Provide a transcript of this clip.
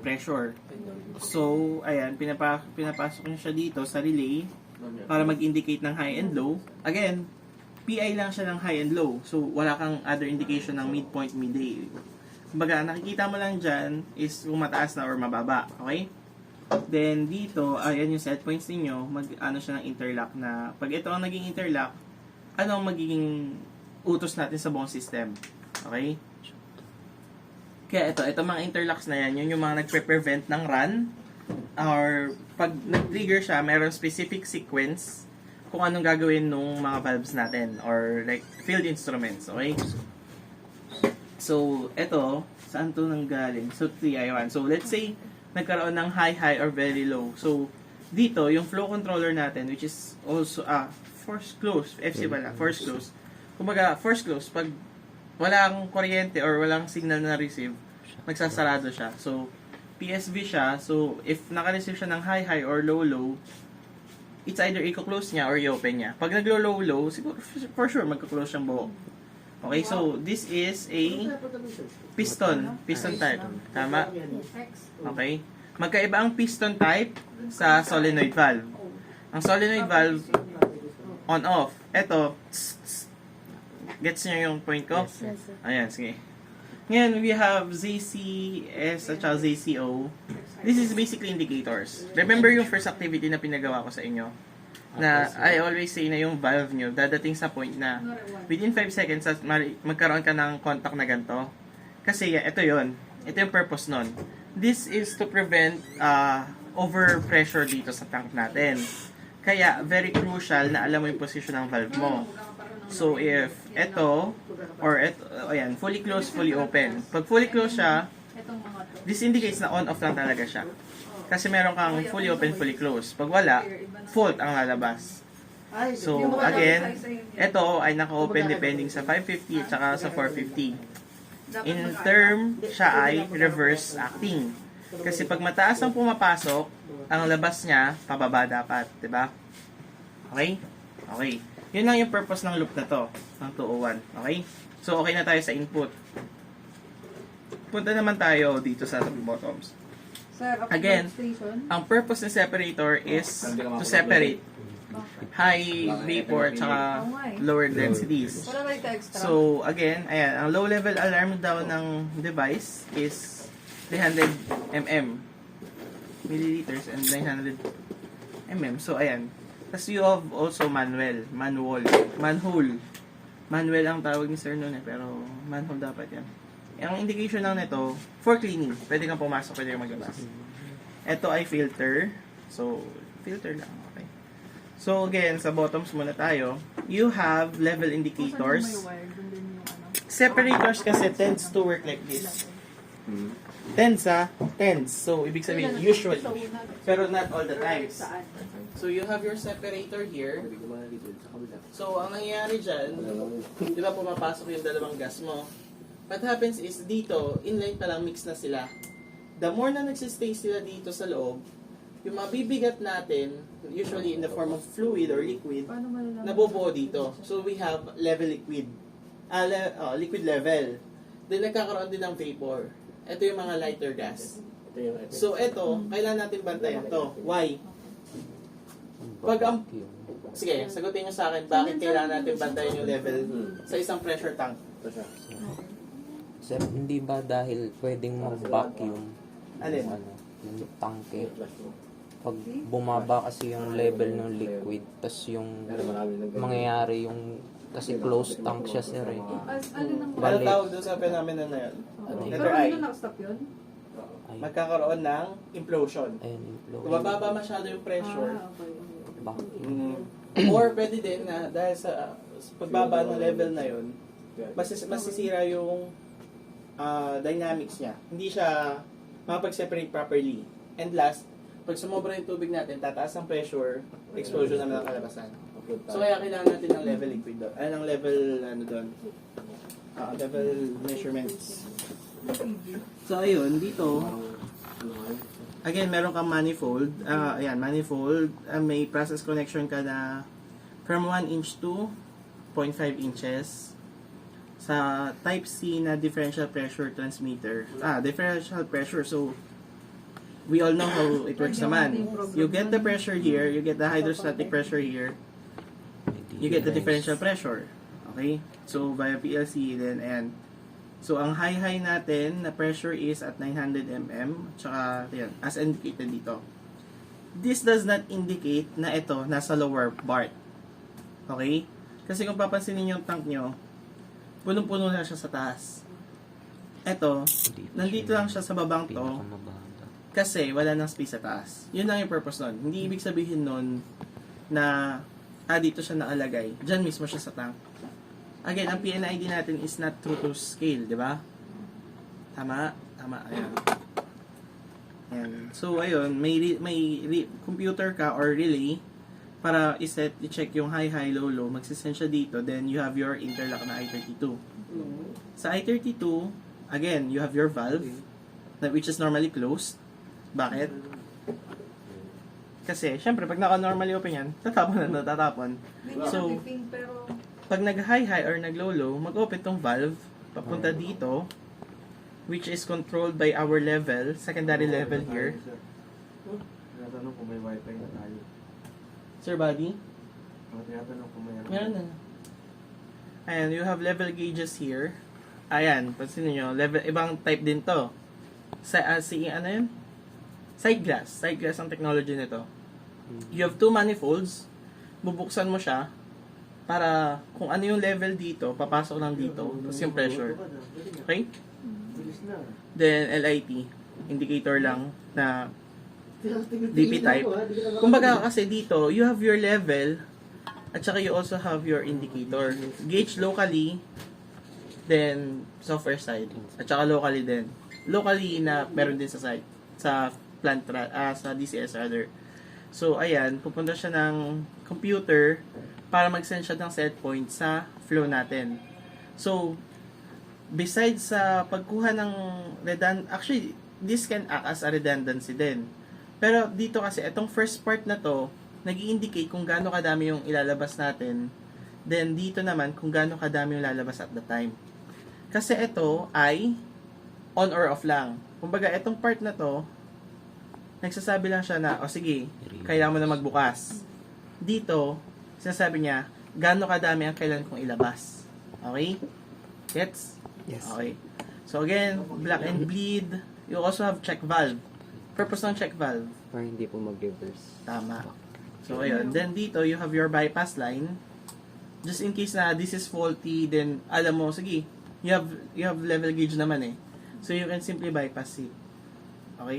pressure. So, ayan, pinapasok niya siya dito sa relay para mag-indicate ng high and low. Again, PI lang siya ng high and low. So, wala kang other indication ng midpoint, midday. Kumbaga, nakikita mo lang dyan is kung mataas na or mababa. Okay? Then, dito, ayan yung set points ninyo. Ano siya ng interlock na, pag ito ang naging interlock, ano ang magiging utos natin sa buong system. Okay? Kaya ito mga interlocks na yan, yun yung mga nagpe-prevent ng run, or pag nag-trigger siya, mayroong specific sequence kung anong gagawin nung mga valves natin, or like field instruments, okay? So, ito, saan to nanggaling? So, 3i1. So, let's say, nagkaroon ng high or very low. So, dito, yung flow controller natin, which is also, force close, FC pala, force close. Kumbaga, force close, pag walang kuryente or walang signal na receive, magsasarado siya. So, PSV siya. So, if naka-receive siya ng high or low, it's either i-close niya or i-open niya. Pag naglo-low, siguro for sure magka-close siyang buo. Okay, so this is a piston type. Tama? Okay. Magkaiba ang piston type sa solenoid valve. Ang solenoid valve, on-off. Ito, gets niyo yung point ko? Ayan, sige. Ngayon, we have ZCS at ZCO. This is basically indicators. Remember yung first activity na pinagawa ko sa inyo? Na I always say na yung valve nyo, dadating sa point na within 5 seconds, magkaroon ka ng contact na ganito. Kasi ito yon, ito yung purpose nun. This is to prevent overpressure dito sa tank natin. Kaya, very crucial na alam mo yung position ng valve mo. So, if ito, or ito, ayan, fully closed, fully open. Pag fully closed siya, this indicates na on-off lang talaga siya. Kasi meron kang fully open, fully closed. Pag wala, fault ang lalabas. So, again, ito ay naka-open depending sa 550 at saka sa 450. In term, siya ay reverse acting. Kasi pag mataas ang pumapasok, ang labas niya, pababa dapat. Diba? Okay? Okay. Yun lang yung purpose ng loop na to, ng 201. Okay? So, okay na tayo sa input. Punta naman tayo dito sa bottoms. Again, ang purpose ng separator is to separate high vapor at saka lower densities. So, again, ayan, ang low level alarm daw ng device is 300 mm milliliters and 900 mm. So, ayan. Tapos you have also manhole. Manual ang tawag ni Sir noon pero manhole dapat yan. Ang indication lang nito, for cleaning. Pwede kang pumasok, pwede kang maglabas. Ito ay filter. So, filter lang. Okay. So, again, sa bottoms muna tayo. You have level indicators. Separators kasi tends to work like this. Tends. So, ibig sabihin, usually. Pero not all the times. So, you have your separator here. So, ang nangyayari dyan, di ba pumapasok yung dalawang gas mo? What happens is, dito, inline pa lang mix na sila. The more na nagsistay sila dito sa loob, yung mabibigat natin, usually in the form of fluid or liquid, nabubuo dito. So, we have level liquid. Liquid level. Then, nagkakaroon din ng vapor. Ito yung mga lighter gas. So, ito, kailangan natin bantayan to. Why? Sige, sagutin nyo sa akin, bakit kailangan natin bantayan yung level sa isang pressure tank? Sir, hindi ba dahil pwedeng mag-vacuum Alin? yung tanke? Pag bumaba kasi yung level ng liquid, tas yung mangyayari yung kasi closed tank siya, sir, eh. Ano tawag doon sa phenomena na yun? Letter I. Magkakaroon ng implosion. Kung mababa masyado yung pressure, or pwede din na dahil sa pagbaba ng level na yun, masisira yung dynamics niya. Hindi siya makapag-separate properly. And last, pag sumobra yung tubig natin, tataas ang pressure, explosion naman ang kalabasan. So kaya kailangan natin ng level liquid doon. Ng level, level measurements. So ayun, dito, again, meron kang manifold. Ayan, manifold. May process connection ka na from 1 inch to 0.5 inches. Sa type C na differential pressure transmitter. Differential pressure. So, we all know how it works naman. You get the pressure here, you get the hydrostatic pressure here, you get the differential pressure. Okay? So, via PLC, then, and so, ang high natin na pressure is at 900 mm, tsaka, yan, as indicated dito. This does not indicate na ito nasa lower part. Okay? Kasi kung papansinin yung tank nyo, punong-puno na siya sa taas. Ito, nandito lang siya sa babang to, Pinakamababa. kasi wala nang space sa taas. Yun lang yung purpose nun. Hindi ibig sabihin nun na, dito siya nakalagay. Diyan mismo siya sa tank. Again, ang PNID natin is not true to scale, di ba? Tama? Tama, ayan. Ayan. So, ayun, may computer ka or relay para i-check yung high, low, magsisend siya dito, then you have your interlock na I32. Sa I32, again, you have your valve, which is normally closed. Bakit? Kasi, syempre, pag naka-normally open yan, tatapon. So, pag nag-high or nag-low, mag-open tong valve, papunta dito, which is controlled by our level, secondary level here. Tinatanong kung may wifi na tayo. Sir Buddy? Tinatanong kung may Meron na. Ayan, you have level gauges here. Ayan, pansin nyo, level, ibang type din to. Ano yun? Side glass ang technology nito. You have two manifolds, bubuksan mo siya, para kung ano yung level dito, papasok lang dito, tapos yung pressure. Okay? Then, LIT, indicator lang na DP type. Kumbaga kasi dito, you have your level, at saka you also have your indicator. Gauge locally, then software side, at saka locally din. Locally na meron din sa site, sa sa DCS rather. So, ayan, pupunta siya ng computer para mag-send siya ng set point sa flow natin. So, besides sa pagkuha ng actually, this can act as a redundancy din. Pero dito kasi, itong first part na to, nag-i-indicate kung gaano kadami yung ilalabas natin. Then, dito naman, kung gaano kadami yung lalabas at the time. Kasi ito ay on or off lang. Kumbaga, itong part na to, nagsasabi lang siya na, sige, kailangan mo na magbukas. Dito, sinasabi niya, gaano kadami ang kailan kong ilabas. Okay? Gets? Yes. Okay. So again, black and bleed. You also have check valve. Purpose ng check valve. Para hindi po mag-reverse. Tama. So ayun. Then dito, you have your bypass line. Just in case na this is faulty, then alam mo, sige, you have level gauge naman eh. So you can simply bypass it.